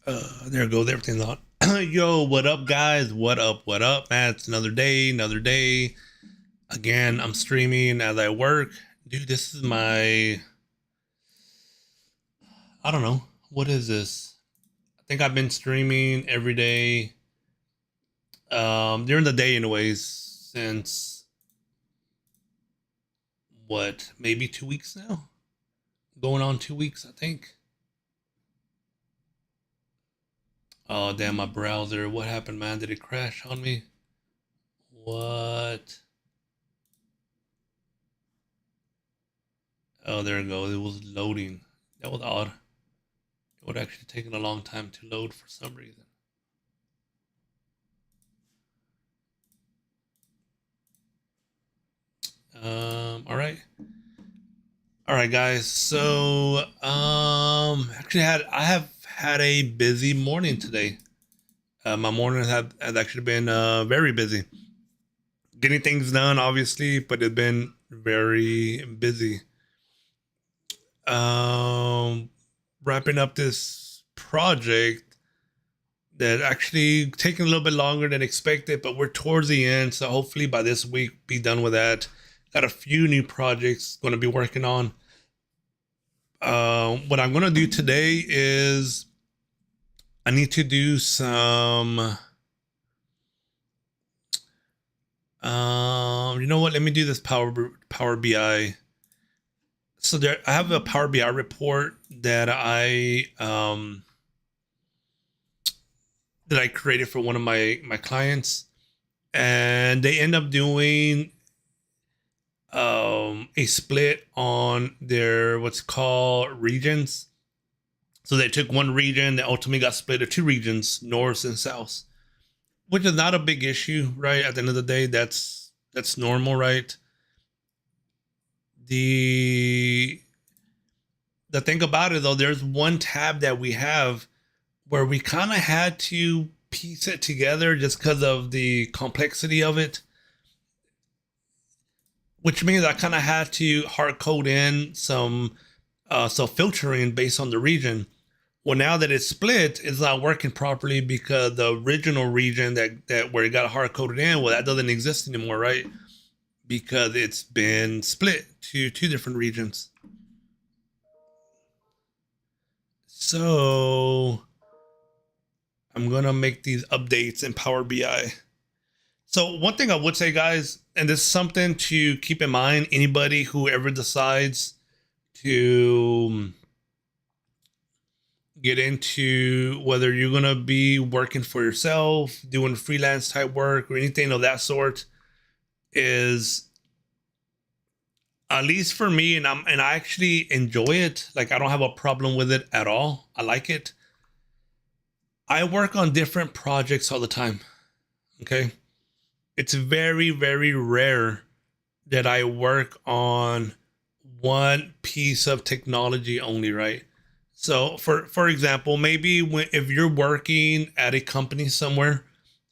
There goes everything's on. Yo, what up, guys? What up? What up, man? It's another day, another day. Again, I'm streaming as I work. Dude, this is my. I don't know. What is this? I think I've been streaming every day, during the day, anyways, since what, maybe 2 weeks now? Going on 2 weeks, I think. Oh, damn, my browser. What happened, man? Did it crash on me? What? Oh, there it goes. It was loading. That was odd. It would actually taken a long time to load for some reason. All right, guys. So, actually, I have had a busy morning today. My morning has actually been very busy. Getting things done, obviously, but it's been very busy. Um, Wrapping up this project that actually taking a little bit longer than expected, but we're towards the end, so hopefully by this week be done with that. Got a few new projects going to be working on. What I'm going to do today is I need to do some. You know what? Let me do this Power BI. So there, I have a Power BI report that I created for one of my clients, and they end up doing a split on their what's called regions. So they took one region that ultimately got split into two regions, north and south, which is not a big issue, right? At the end of the day, that's normal, right? The the thing about it though, there's one tab that we have where we kind of had to piece it together just because of the complexity of it, which means I kind of had to hard code in some filtering based on the region. Well, now that it's split, it's not working properly because the original region that where it got hard coded in, well, that doesn't exist anymore, right? Because it's been split to two different regions. So I'm gonna make these updates in Power BI. So one thing I would say, guys, and this is something to keep in mind, anybody who ever decides to get into whether you're gonna be working for yourself, doing freelance type work, or anything of that sort, is at least for me, and I actually enjoy it. Like I don't have a problem with it at all. I like it. I work on different projects all the time. Okay. It's very, very rare that I work on one piece of technology only, right? So for example, maybe if you're working at a company somewhere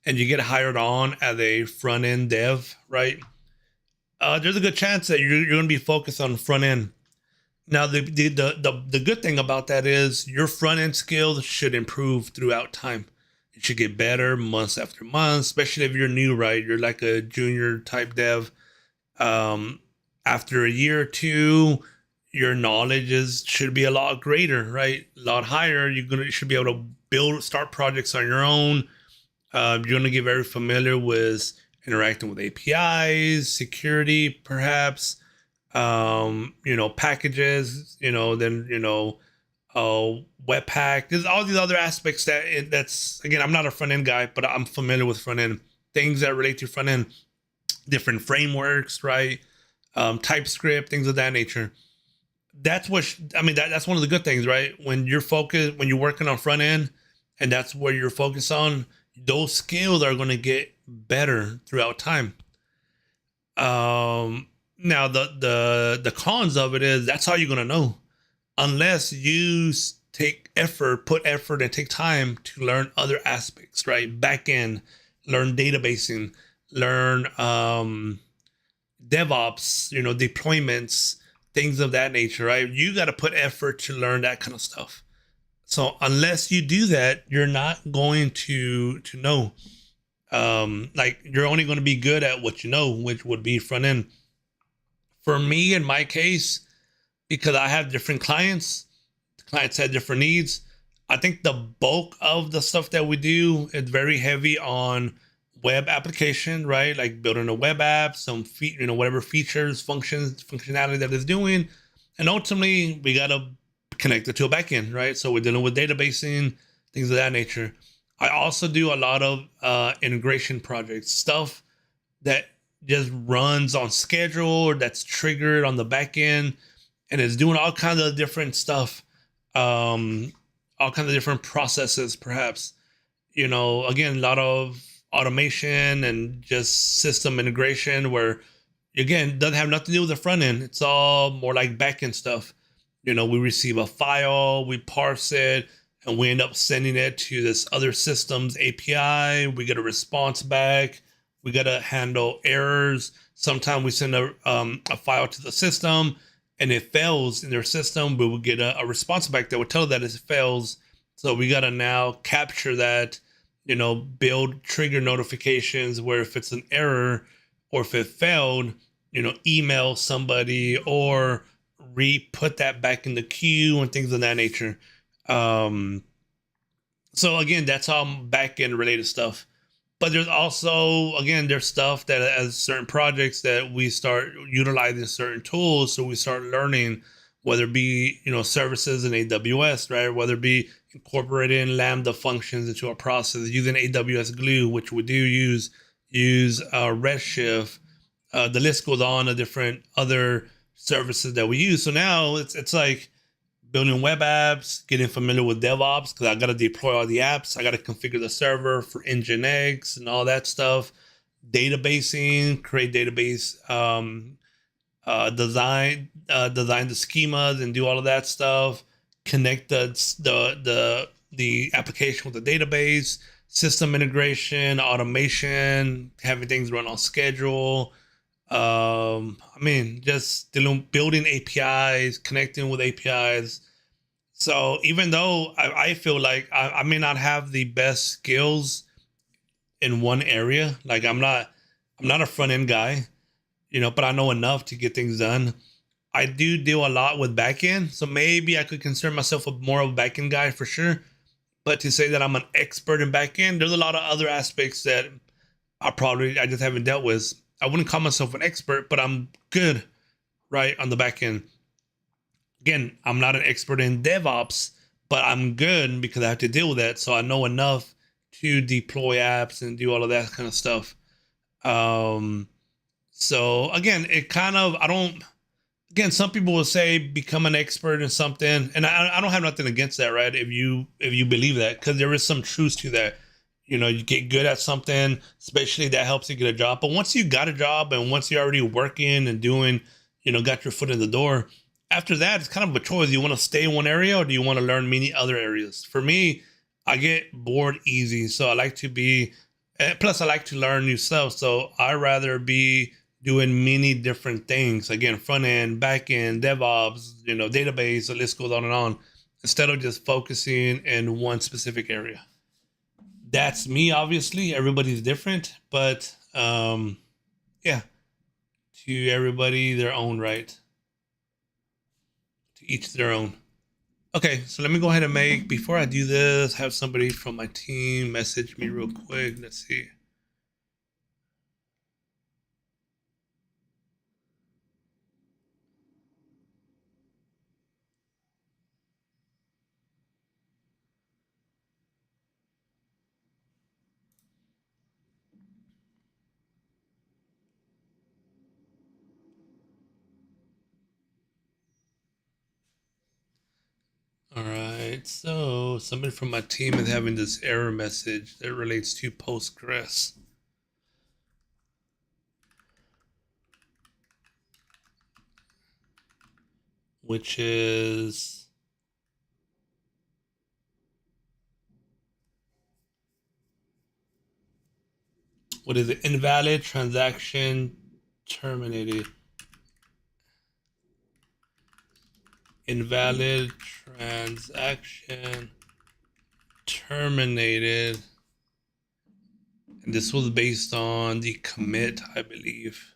and you get hired on as a front end dev, right? There's a good chance that you're going to be focused on front end. Now, the good thing about that is your front end skills should improve throughout time. It should get better months after month, especially if you're new, right? You're like a junior type dev. Um, After a year or two, your knowledge is should be a lot greater, right? A lot higher. You should be able to start projects on your own. You're gonna get very familiar with interacting with APIs, security, perhaps. Packages. Webpack. There's all these other aspects that's again, I'm not a front end guy, but I'm familiar with front end things that relate to front end, different frameworks, right? TypeScript, things of that nature. That's what I mean. That's one of the good things, right? When you're working on front end, and that's where you're focused on, those skills are going to get better throughout time. Now the cons of it is that's how you're going to know, unless you put effort, and take time to learn other aspects, right? Back end, learn databasing, learn DevOps, deployments, things of that nature, right? You got to put effort to learn that kind of stuff. So unless you do that, you're not going to know. Like you're only going to be good at what you know, which would be front end. For me, in my case, because I have different clients, the clients have different needs. I think the bulk of the stuff that we do is very heavy on web application, right? Like building a web app, some whatever features, functions, functionality that it's doing, and ultimately we gotta connect it to a backend, right? So we're dealing with databasing, things of that nature. I also do a lot of integration projects, stuff that just runs on schedule or that's triggered on the back end and is doing all kinds of different stuff, um, all kinds of different processes, perhaps. Again, a lot of automation and just system integration where, again, doesn't have nothing to do with the front end. It's all more like back end stuff. We receive a file, we parse it, and we end up sending it to this other system's API. We get a response back. We got to handle errors. Sometimes we send a file to the system and it fails in their system, but we get a response back that will tell that it fails. So we got to now capture that, build trigger notifications where if it's an error or if it failed, email somebody or re-put that back in the queue and things of that nature. So again, that's all back end related stuff. But there's also, again, there's stuff that as certain projects that we start utilizing certain tools. So we start learning, whether it be, services in AWS, right? Whether it be incorporating Lambda functions into a process using AWS Glue, which we do use Redshift. The list goes on of different other services that we use. So now it's like building web apps, getting familiar with DevOps because I got to deploy all the apps. I got to configure the server for Nginx and all that stuff. Databasing, create database, design the schemas and do all of that stuff. Connect the application with the database, system integration, automation, having things run on schedule. Just building APIs, connecting with APIs. So even though I feel like I may not have the best skills in one area, like I'm not a front end guy, but I know enough to get things done. I do deal a lot with back end, so maybe I could consider myself more of a back end guy for sure. But to say that I'm an expert in back end, there's a lot of other aspects that I just haven't dealt with. I wouldn't call myself an expert, but I'm good, right, on the back end. Again, I'm not an expert in DevOps, but I'm good because I have to deal with that. So I know enough to deploy apps and do all of that kind of stuff. So again, some people will say become an expert in something, and I don't have nothing against that, right? If you believe that, because there is some truth to that. You get good at something, especially that helps you get a job. But once you got a job and once you're already working and doing, got your foot in the door, after that, it's kind of a choice. Do you want to stay in one area or do you want to learn many other areas? For me, I get bored easy. So I like to be, plus I like to learn new stuff. So I rather be doing many different things. Again, front end, back end, DevOps, database, the list goes on and on, instead of just focusing in one specific area. That's me, obviously. Everybody's different, but yeah, to everybody their own, right? To each their own. Okay, so let me go ahead and before I do this, have somebody from my team message me real quick. Let's see. All right, so somebody from my team is having this error message that relates to Postgres, which is what is it? Invalid transaction terminated. Invalid transaction terminated. And this was based on the commit, I believe.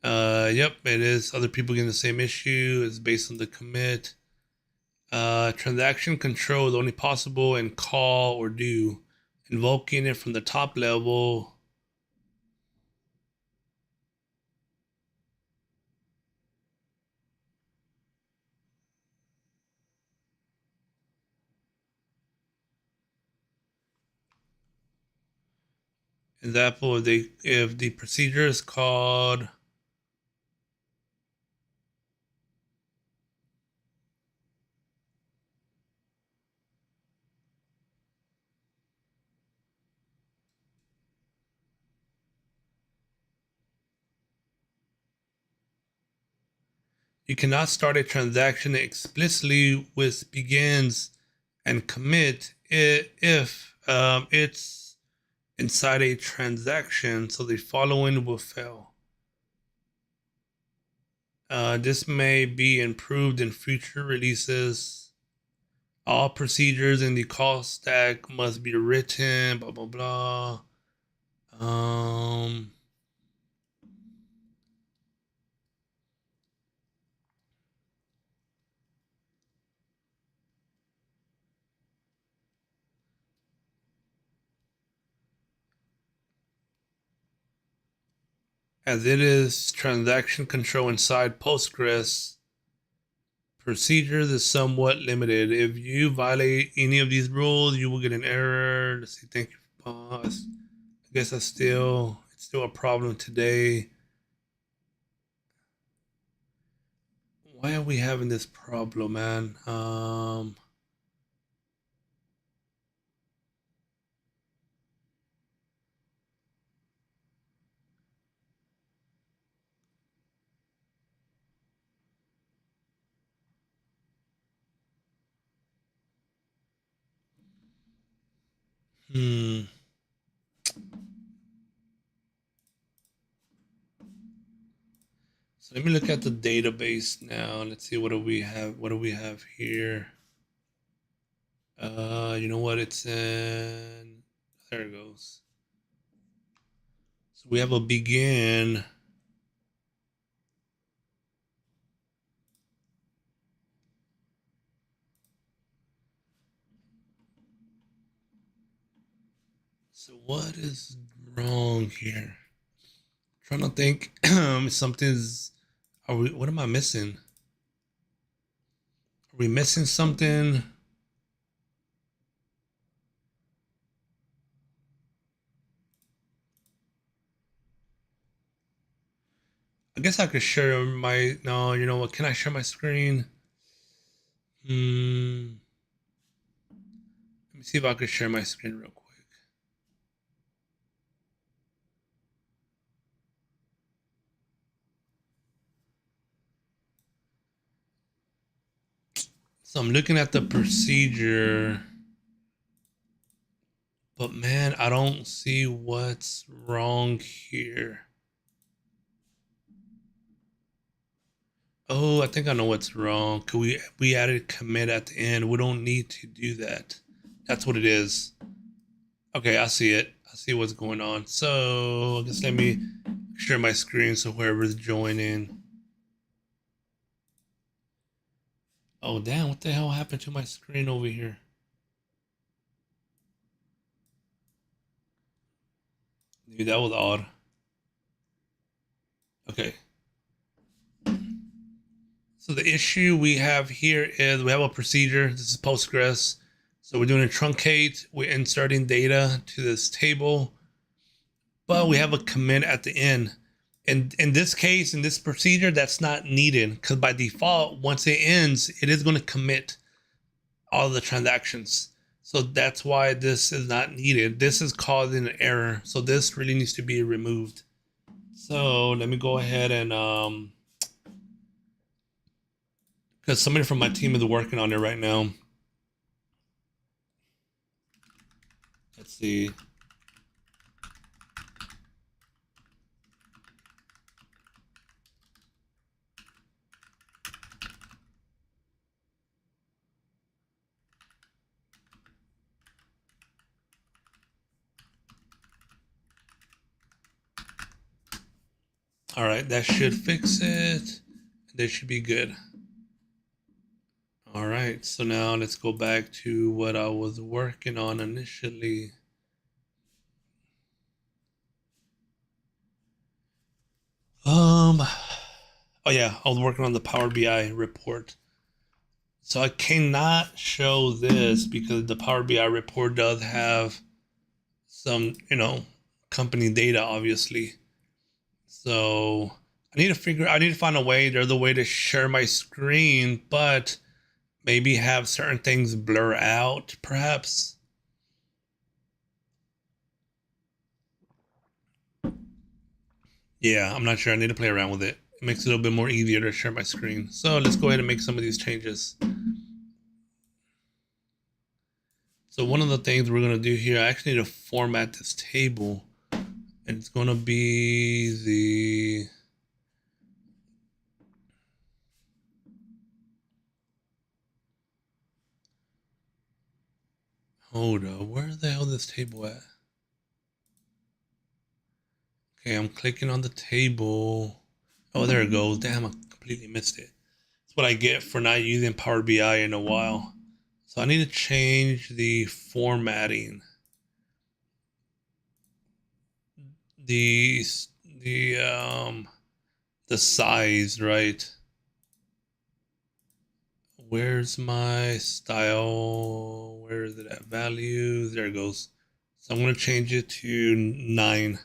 Yep, it is. Other people getting the same issue. It's based on the commit. Transaction control is only possible in call or do. Invoking it from the top level. Example, if the procedure is called you cannot start a transaction explicitly with begins and commit if it's inside a transaction, so the following will fail. This may be improved in future releases. All procedures in the call stack must be written, blah, blah, blah. As it is transaction control inside Postgres, procedures is somewhat limited. If you violate any of these rules, you will get an error. Let's see, thank you for pause. I guess it's still a problem today. Why are we having this problem, man? Hmm. So let me look at the database now. Let's see, what do we have? What do we have here? You know what? It's in. There it goes. So we have a begin. So what is wrong here? I'm trying to think. Something's. Are we? What am I missing? Are we missing something? I guess I could share my. No, you know what? Can I share my screen? Let me see if I could share my screen real quick. So I'm looking at the procedure, but man, I don't see what's wrong here. Oh, I think I know what's wrong. Cause we added commit at the end. We don't need to do that. That's what it is. Okay, I see it. I see what's going on. So I guess let me share my screen so whoever's joining. Oh damn! What the hell happened to my screen over here? Maybe that was odd. Okay. So the issue we have here is we have a procedure. This is Postgres. So we're doing a truncate. We're inserting data to this table, but we have a commit at the end. And in this case, in this procedure, that's not needed because by default, once it ends, it is going to commit all the transactions. So that's why this is not needed. This is causing an error. So this really needs to be removed. So let me go ahead and because somebody from my team is working on it right now. Let's see. All right, that should fix it. That should be good. All right, so now let's go back to what I was working on initially. Oh yeah, I was working on the Power BI report. So I cannot show this because the Power BI report does have some, company data, obviously. So I need to find a way. There's a way to share my screen, but maybe have certain things blur out, perhaps. Yeah, I'm not sure. I need to play around with it. It makes it a little bit more easier to share my screen. So let's go ahead and make some of these changes. So one of the things we're going to do here, I actually need to format this table. And it's going to be the... Hold up. Where the hell is this table at? Okay, I'm clicking on the table. Oh, there it goes. Damn, I completely missed it. That's what I get for not using Power BI in a while. So I need to change the formatting. The the um the size, right? Where's my style? Where is it at? Values. There it goes. So I'm gonna change it to 9.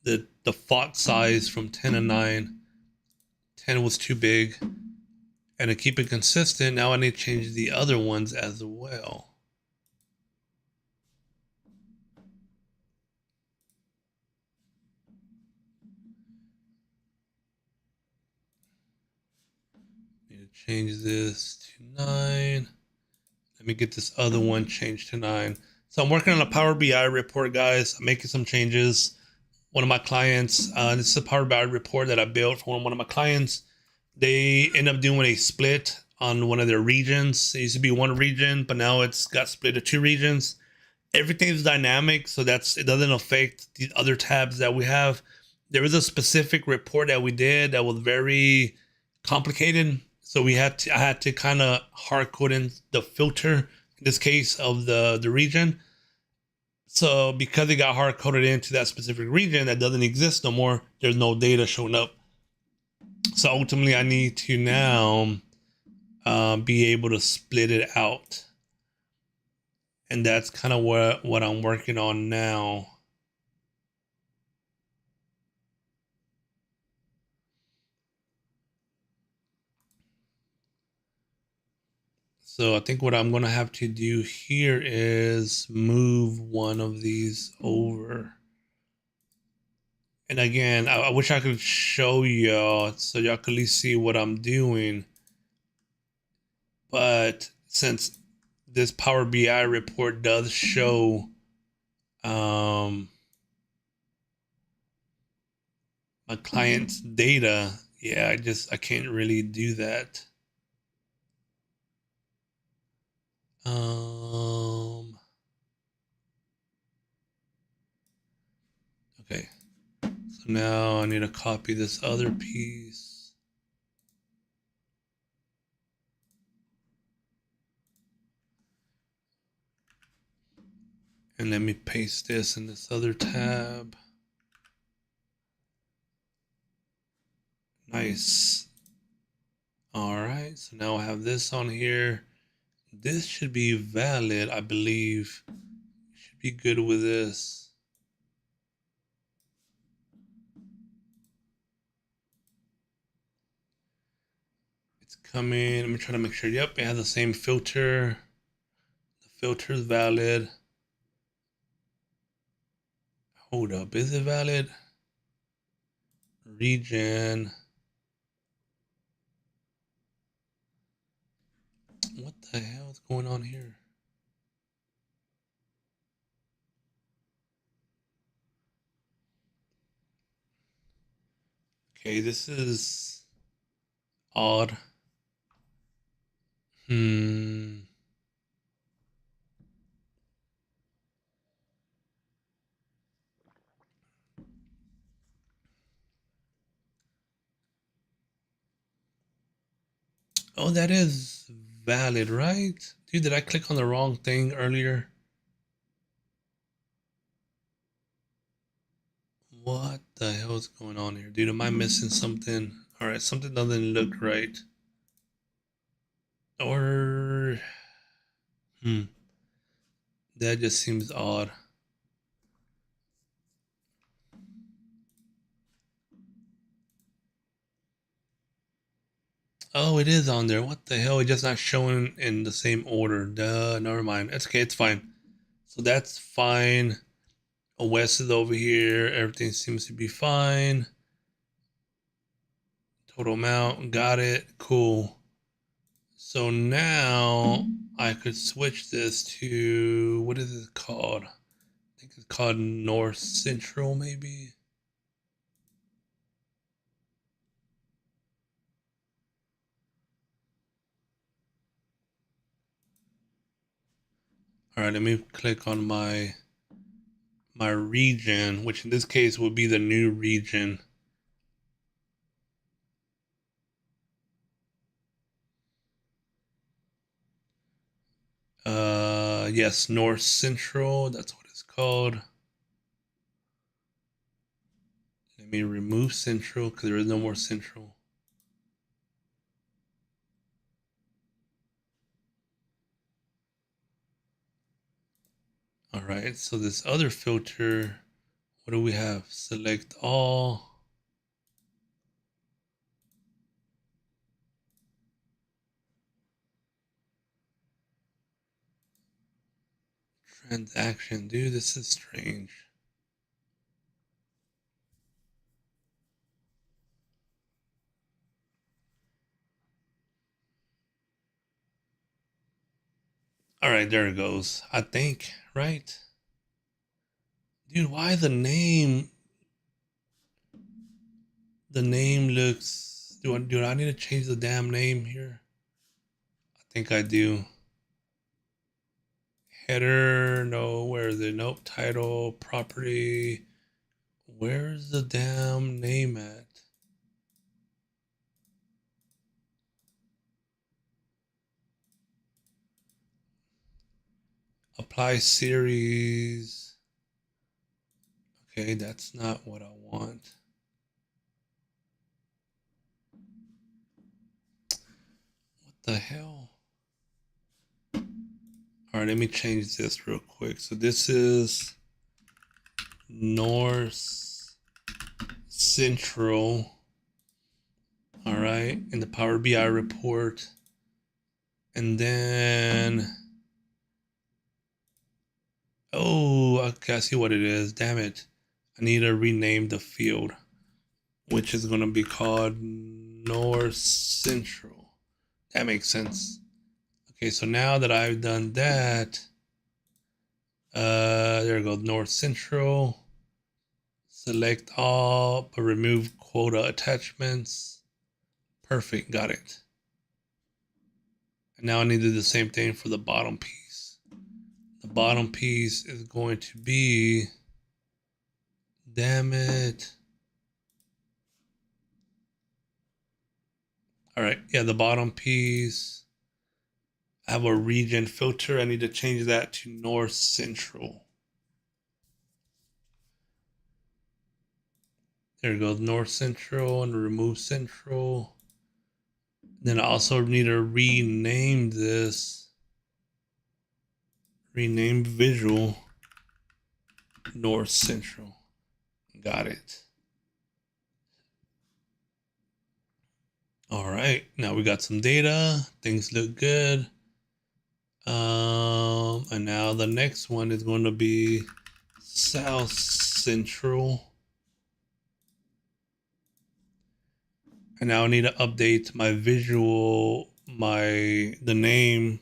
The font size from 10 to 9. 10 was too big. And to keep it consistent, now I need to change the other ones as well. Need to change this to 9. Let me get this other one changed to 9. So I'm working on a Power BI report, guys. I'm making some changes. One of my clients, this is a Power BI report that I built for one of my clients. They end up doing a split on one of their regions. It used to be one region, but now it's got split to 2 regions. Everything is dynamic, so it doesn't affect the other tabs that we have. There was a specific report that we did that was very complicated, so I had to kind of hard code in the filter in this case of the region. So because it got hard coded into that specific region that doesn't exist no more, there's no data showing up. So ultimately, I need to now be able to split it out, and that's kind of what I'm working on now. So I think what I'm going to have to do here is move one of these over. And again, I wish I could show y'all so y'all could at least see what I'm doing. But since this Power BI report does show my client's data, yeah, I can't really do that. Okay. So now I need to copy this other piece. And let me paste this in this other tab. Nice. All right, so now I have this on here. This should be valid, I believe. Should be good with this. It's coming. Let me try to make sure. Yep, it has the same filter. The filter is valid. Hold up, is it valid? Region. What the hell is going on here? Okay, this is odd. Hmm. Oh, that is valid, right? Dude, did I click on the wrong thing earlier? What the hell is going on here? Dude, am I missing something? Alright, something doesn't look right. Or... That just seems odd. Oh, it is on there. What the hell? It's just not showing in the same order. Duh, never mind. It's okay, it's fine. So that's fine. West is over here. Everything seems to be fine. Total amount. Got it. Cool. So now I could switch this to, what is it called? I think it's called North Central, maybe. All right, let me click on my region, which in this case would be the new region. Yes, North Central. That's what it's called. Let me remove Central because there is no more Central. All right, so this other filter, what do we have? Select all. Transaction, dude, this is strange. All right, there it goes. I think, right? Dude, why the name? The name looks. Do I need to change the damn name here? I think I do. Header, no, where is it? Nope. Title, property. Where's the damn name at? Apply series. Okay, that's not what I want. What the hell? All right, let me change this real quick. So this is North Central. All right, in the Power BI report. And then, oh, okay, I see what it is. Damn it. I need to rename the field, which is going to be called North Central. That makes sense. Okay, so now that I've done that, there we go, North Central. Select all, but remove quota attachments. Perfect, got it. And now I need to do the same thing for the bottom piece. The bottom piece is going to be, damn it. All right, yeah, the bottom piece. I have a region filter. I need to change that to North Central. There it goes, North Central, and remove Central. Then I also need to rename this. Rename visual North Central. Got it. All right, now we got some data. Things look good. And now the next one is going to be South Central. And now I need to update my visual, the name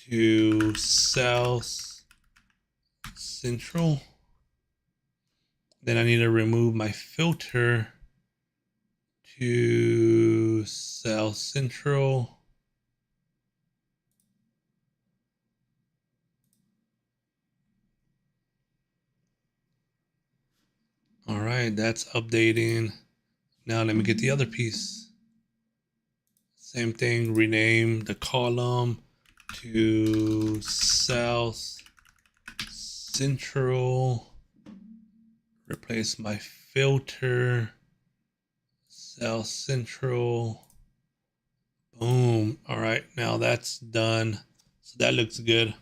to South Central. Then I need to remove my filter to South Central. All right, that's updating. Now let me get the other piece. Same thing, rename the column to South Central. Replace my filter. South Central. Boom. All right, now that's done. So that looks good.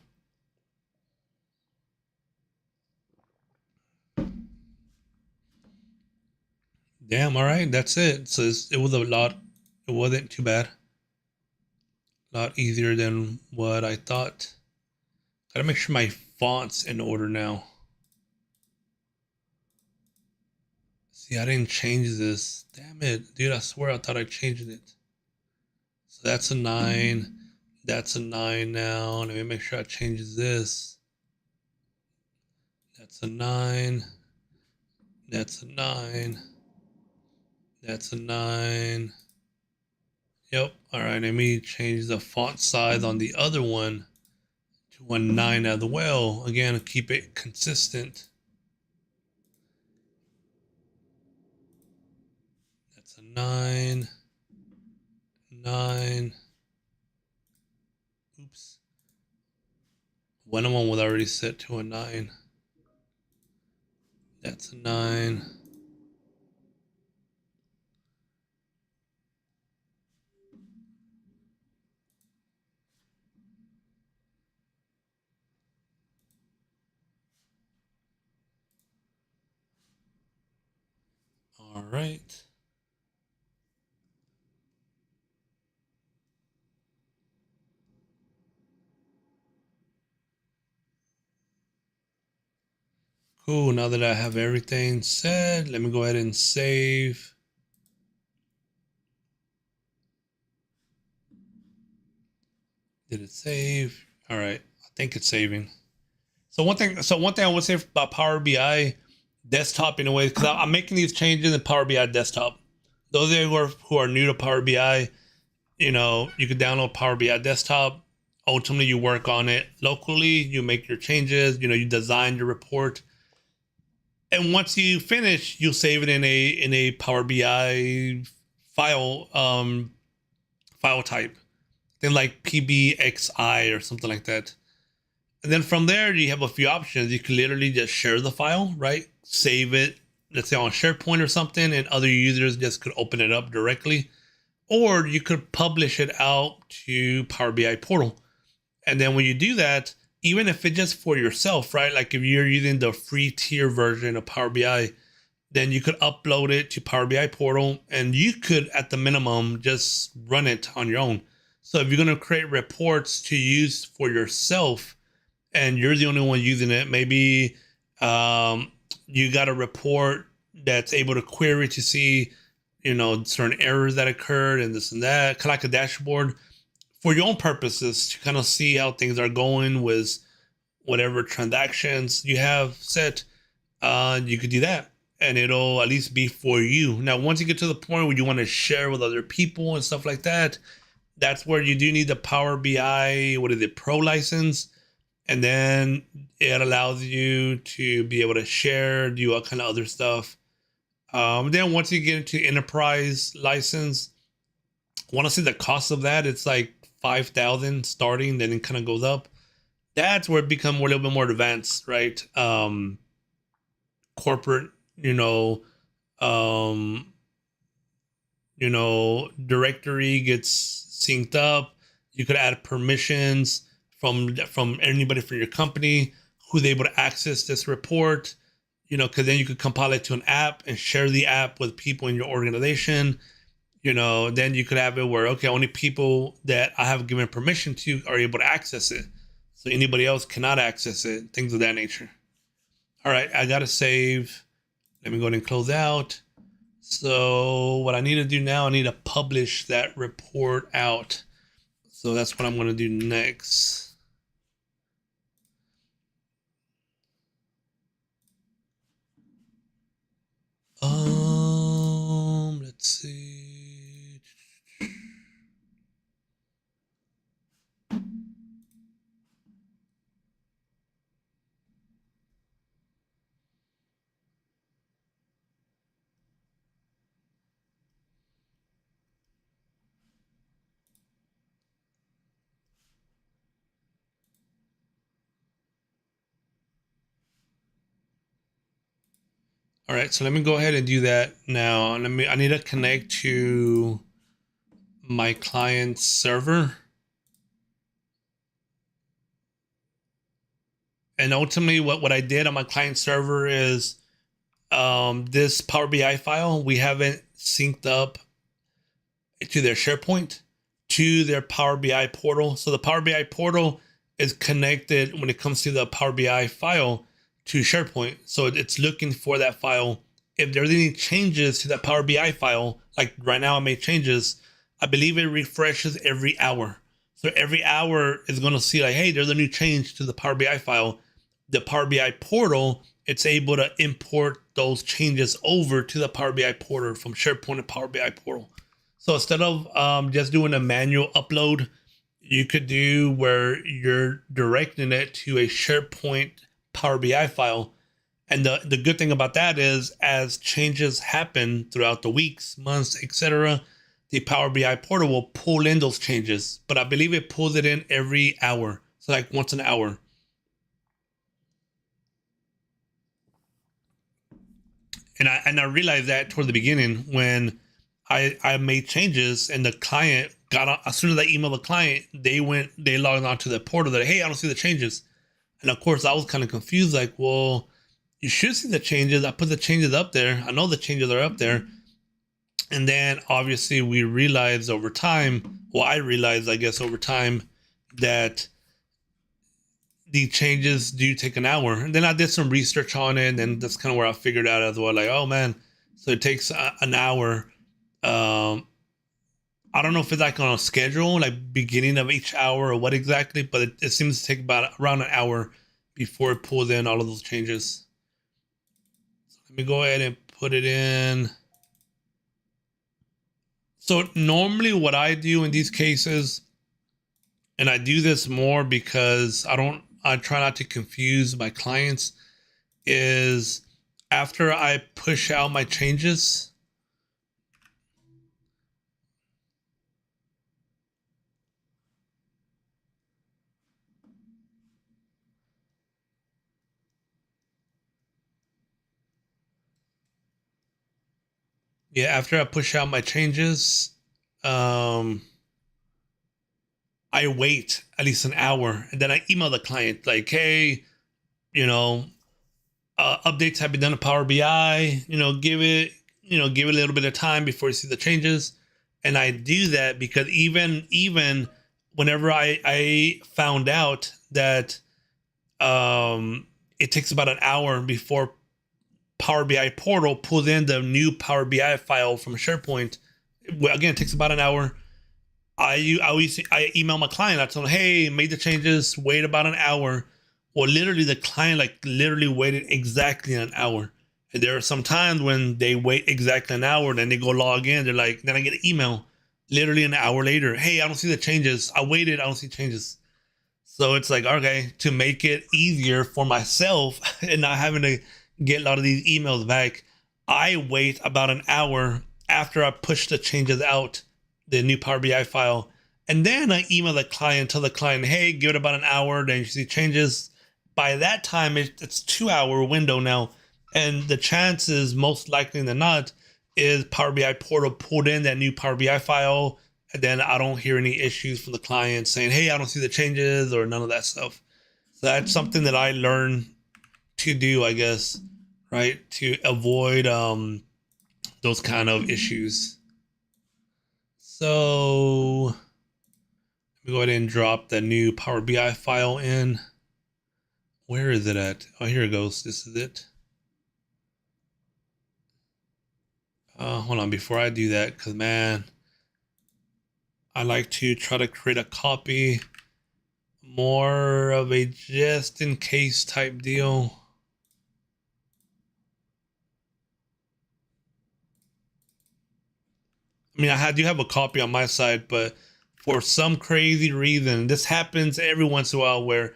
Damn, all right, that's it. So it was a lot, it wasn't too bad. A lot easier than what I thought. Gotta make sure my font's in order now. See, I didn't change this. Damn it, dude, I swear I thought I changed it. So that's a 9. That's a 9 now. Let me make sure I change this. That's a 9. That's a 9. That's a 9. Yep. All right. Let me change the font size on the other one to a 9 as well. Again, keep it consistent. That's a 9. 9. Oops. One of them was already set to a 9. That's a 9. All right. Cool. Now that I have everything set, let me go ahead and save. Did it save? All right. I think it's saving. So one thing I would say about Power BI desktop in a way, because I'm making these changes in Power BI desktop. Those of you who are new to Power BI, you know, you could download Power BI desktop. Ultimately, you work on it locally. You make your changes. You know, you design your report, and once you finish, you'll save it in a Power BI file file type, then like PBXI or something like that. And then from there, you have a few options. You can literally just share the file, right? Save it, let's say on SharePoint or something, and other users just could open it up directly. Or you could publish it out to Power BI portal. And then when you do that, even if it's just for yourself, right? Like if you're using the free tier version of Power BI, then you could upload it to Power BI portal and you could, at the minimum, just run it on your own. So if you're going to create reports to use for yourself, and you're the only one using it, maybe you got a report that's able to query to see, you know, certain errors that occurred and this and that, kind of like a dashboard for your own purposes to kind of see how things are going with whatever transactions you have set. You could do that, and it'll at least be for you. Now, once you get to the point where you want to share with other people and stuff like that, that's where you do need the Power BI, what is it, Pro license. And then it allows you to be able to share, do all kind of other stuff. Then once you get into enterprise license, I want to see the cost of that. It's like 5,000 starting, then it kind of goes up. That's where it becomes a little bit more advanced, right? Corporate, um, directory gets synced up. You could add permissions from anybody from your company who's able to access this report. Because then you could compile it to an app and share the app with people in your organization. Then you could have it where, okay, only people that I have given permission to are able to access it. So anybody else cannot access it, things of that nature. All right, I got to save. Let me go ahead and close out. So what I need to do now, I need to publish that report out. So that's what I'm going to do next. Let's see. All right, so let me go ahead and do that now. I need to connect to my client server. And ultimately what I did on my client server is this Power BI file, we haven't synced up to their SharePoint, to their Power BI portal. So the Power BI portal is connected when it comes to the Power BI file to SharePoint. So it's looking for that file. If there's any changes to that Power BI file, like right now I made changes, I believe it refreshes every hour. So every hour is going to see like, hey, there's a new change to the Power BI file. The Power BI portal, it's able to import those changes over to the Power BI portal from SharePoint to Power BI portal. So instead of just doing a manual upload, you could do where you're directing it to a SharePoint Power BI file. And the good thing about that is as changes happen throughout the weeks, months, etc., the Power BI portal will pull in those changes. But I believe it pulls it in every hour. So like once an hour. And I realized that toward the beginning when I made changes and the client got on, as soon as I emailed the client, they logged onto the portal that, hey, I don't see the changes. And of course I was kind of confused, like, well, you should see the changes. I put the changes up there. I know the changes are up there. And then obviously we realized over time, well, I realized, I guess, over time that the changes do take an hour. And then I did some research on it, and that's kind of where I figured out as well, like, oh man, so it takes an hour. I don't know if it's like on a schedule, like beginning of each hour or what exactly, but it seems to take about around an hour before it pulls in all of those changes. So let me go ahead and put it in. So normally what I do in these cases, and I do this more because I try not to confuse my clients, is after I push out my changes, after I push out my changes, I wait at least an hour and then I email the client like, hey, updates have been done to Power BI, give it a little bit of time before you see the changes. And I do that because even whenever I found out that it takes about an hour before Power BI portal pulls in the new Power BI file from SharePoint. Again, it takes about an hour. I email my client. I tell them, hey, made the changes. Wait about an hour. Well, literally, the client literally waited exactly an hour. And there are some times when they wait exactly an hour, then they go log in. They're like, then I get an email, literally an hour later. Hey, I don't see the changes. I waited. I don't see changes. So it's like, okay, to make it easier for myself and not having to get a lot of these emails back, I wait about an hour after I push the changes out, the new Power BI file. And then I email the client, tell the client, hey, give it about an hour, then you see changes. By that time, it's 2 hour window now. And the chances, most likely than not, is Power BI portal pulled in that new Power BI file. And then I don't hear any issues from the client saying, hey, I don't see the changes or none of that stuff. So that's something that I learned to do, I guess, right? To avoid those kind of issues. So let me go ahead and drop the new Power BI file in. Where is it at? Oh, here it goes. This is it. Hold on, before I do that, because man, I like to try to create a copy, more of a just in case type deal. I mean, I do have a copy on my side, but for some crazy reason, this happens every once in a while where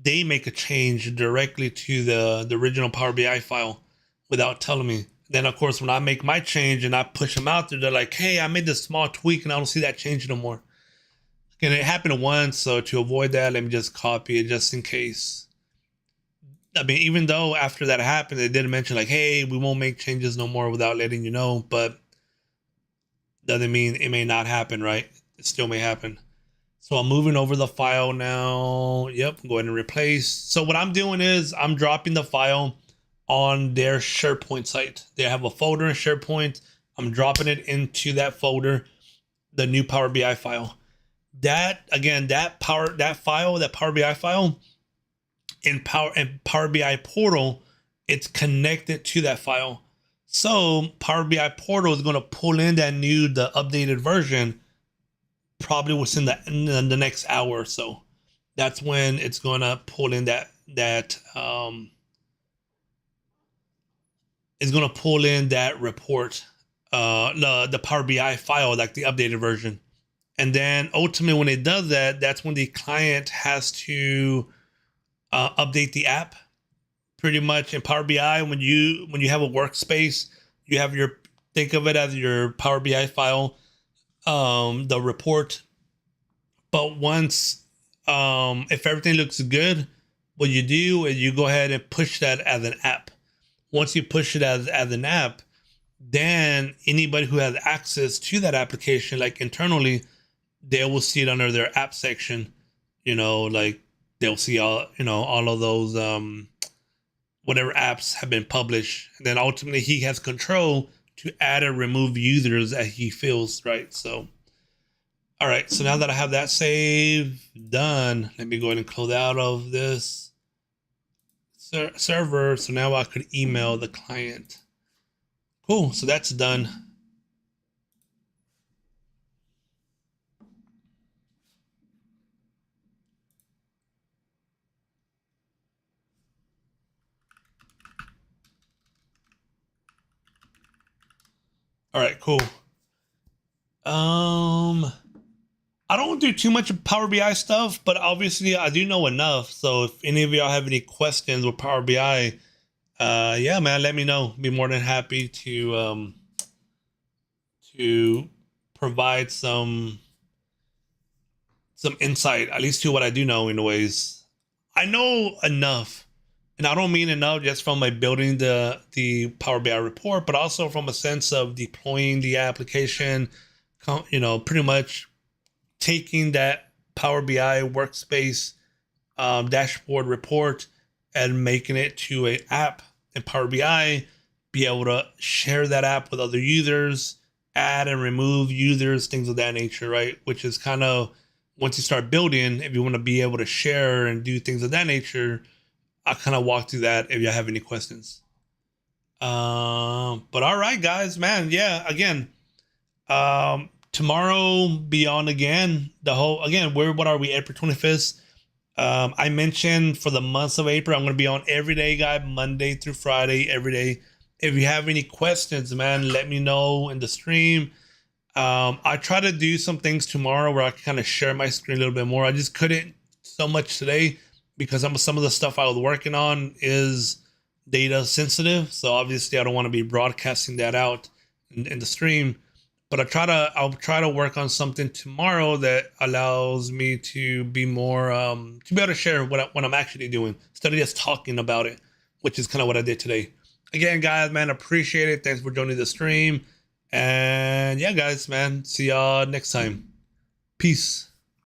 they make a change directly to the original Power BI file without telling me. Then, of course, when I make my change and I push them out there, they're like, hey, I made this small tweak and I don't see that change no more. And it happened once, so to avoid that, let me just copy it just in case. I mean, even though after that happened, they did mention like, hey, we won't make changes no more without letting you know, but doesn't mean it may not happen, right? It still may happen. So I'm moving over the file now. Yep, go ahead and replace. So what I'm doing is I'm dropping the file on their SharePoint site. They have a folder in SharePoint. I'm dropping it into that folder, the new Power BI file. That again, that Power BI file in Power BI portal, it's connected to that file. So Power BI portal is going to pull in the updated version probably within the next hour or so. That's when it's going to pull in that is going to pull in that report, the Power BI file, like the updated version. And then ultimately when it does that, that's when the client has to update the app. Pretty much in Power BI, when you have a workspace, you have your, think of it as your Power BI file, the report. But once, if everything looks good, what you do is you go ahead and push that as an app. Once you push it as an app, then anybody who has access to that application, like internally, they will see it under their app section. Like they'll see all of those whatever apps have been published. And then ultimately he has control to add or remove users as he feels, right? So all right, so now that I have that save done, let me go ahead and close out of this server. So now I could email the client. Cool, so that's done. All right, cool. I don't do too much of Power BI stuff, but obviously I do know enough. So if any of y'all have any questions with Power BI, yeah, man, let me know. Be more than happy to provide some insight, at least to what I do know. Anyways, I know enough, and I don't mean enough just from like building the Power BI report, but also from a sense of deploying the application. Pretty much taking that Power BI workspace dashboard report and making it to an app in Power BI, be able to share that app with other users, add and remove users, things of that nature, right? Which is kind of, once you start building, if you want to be able to share and do things of that nature, I'll kind of walk through that if you have any questions. But all right, guys, man, yeah, again, tomorrow be on again. What are we, April 25th? I mentioned for the months of April, I'm going to be on every day, guy, Monday through Friday, every day. If you have any questions, man, let me know in the stream. I try to do some things tomorrow where I can kind of share my screen a little bit more. I just couldn't so much today because some of the stuff I was working on is data sensitive. So obviously I don't want to be broadcasting that out in the stream. But I'll try to work on something tomorrow that allows me to be more to be able to share what I'm actually doing instead of just talking about it, which is kind of what I did today. Again, guys, man, appreciate it. Thanks for joining the stream. And yeah, guys, man, see y'all next time. Peace.